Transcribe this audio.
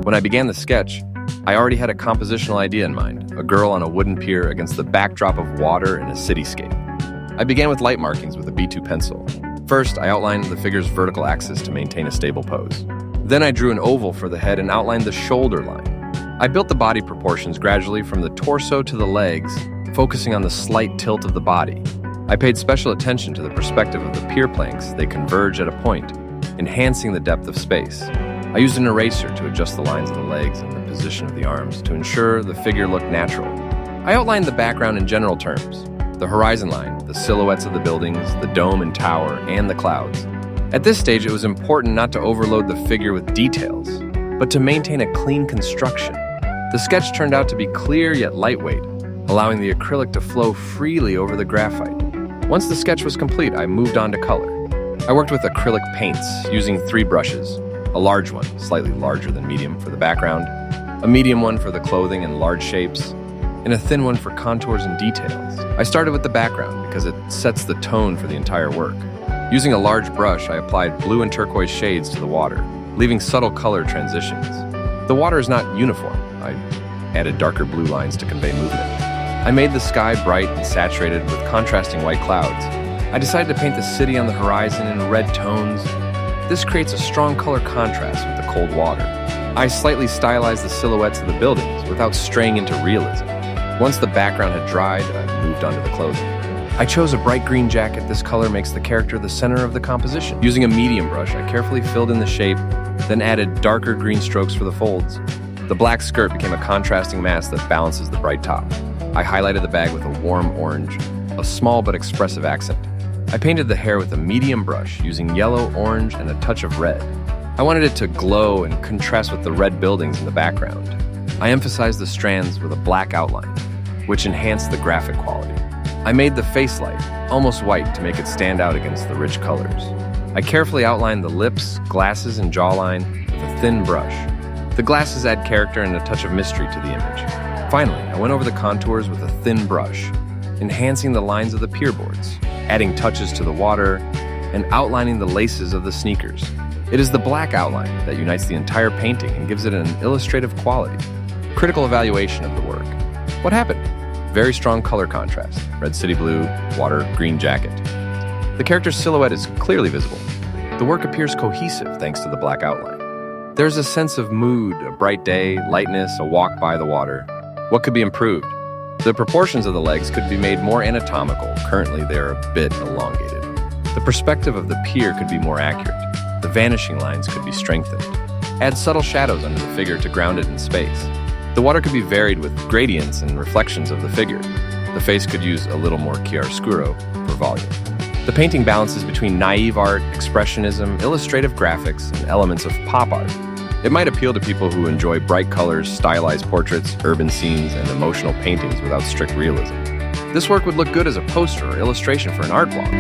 When I began the sketch, I already had a compositional idea in mind, a girl on a wooden pier against the backdrop of water in a cityscape. I began with light markings with a B2 pencil. First, I outlined the figure's vertical axis to maintain a stable pose. Then I drew an oval for the head and outlined the shoulder line. I built the body proportions gradually from the torso to the legs, focusing on the slight tilt of the body. I paid special attention to the perspective of the pier planks. They converge at a point, enhancing the depth of space. I used an eraser to adjust the lines of the legs and the position of the arms to ensure the figure looked natural. I outlined the background in general terms: the horizon line, the silhouettes of the buildings, the dome and tower, and the clouds. At this stage, it was important not to overload the figure with details, but to maintain a clean construction. The sketch turned out to be clear yet lightweight, allowing the acrylic to flow freely over the graphite. Once the sketch was complete, I moved on to color. I worked with acrylic paints, using 3 brushes: a large one, slightly larger than medium, for the background, a medium one for the clothing and large shapes, and a thin one for contours and details. I started with the background because it sets the tone for the entire work. Using a large brush, I applied blue and turquoise shades to the water, leaving subtle color transitions. The water is not uniform. I added darker blue lines to convey movement. I made the sky bright and saturated with contrasting white clouds. I decided to paint the city on the horizon in red tones. This creates a strong color contrast with the cold water. I slightly stylized the silhouettes of the buildings without straying into realism. Once the background had dried, I moved on to the clothing. I chose a bright green jacket. This color makes the character the center of the composition. Using a medium brush, I carefully filled in the shape, then added darker green strokes for the folds. The black skirt became a contrasting mass that balances the bright top. I highlighted the bag with a warm orange, a small but expressive accent. I painted the hair with a medium brush, using yellow, orange, and a touch of red. I wanted it to glow and contrast with the red buildings in the background. I emphasized the strands with a black outline, which enhanced the graphic quality. I made the face light, almost white, to make it stand out against the rich colors. I carefully outlined the lips, glasses, and jawline with a thin brush. The glasses add character and a touch of mystery to the image. Finally, I went over the contours with a thin brush, enhancing the lines of the pier boards, adding touches to the water, and outlining the laces of the sneakers. It is the black outline that unites the entire painting and gives it an illustrative quality. Critical evaluation of the work. What happened? Very strong color contrast: red city blue, water, green jacket. The character's silhouette is clearly visible. The work appears cohesive thanks to the black outline. There's a sense of mood, a bright day, lightness, a walk by the water. What could be improved? The proportions of the legs could be made more anatomical. Currently, they're a bit elongated. The perspective of the pier could be more accurate. The vanishing lines could be strengthened. Add subtle shadows under the figure to ground it in space. The water could be varied with gradients and reflections of the figure. The face could use a little more chiaroscuro for volume. The painting balances between naive art, expressionism, illustrative graphics, and elements of pop art. It might appeal to people who enjoy bright colors, stylized portraits, urban scenes, and emotional paintings without strict realism. This work would look good as a poster or illustration for an art blog.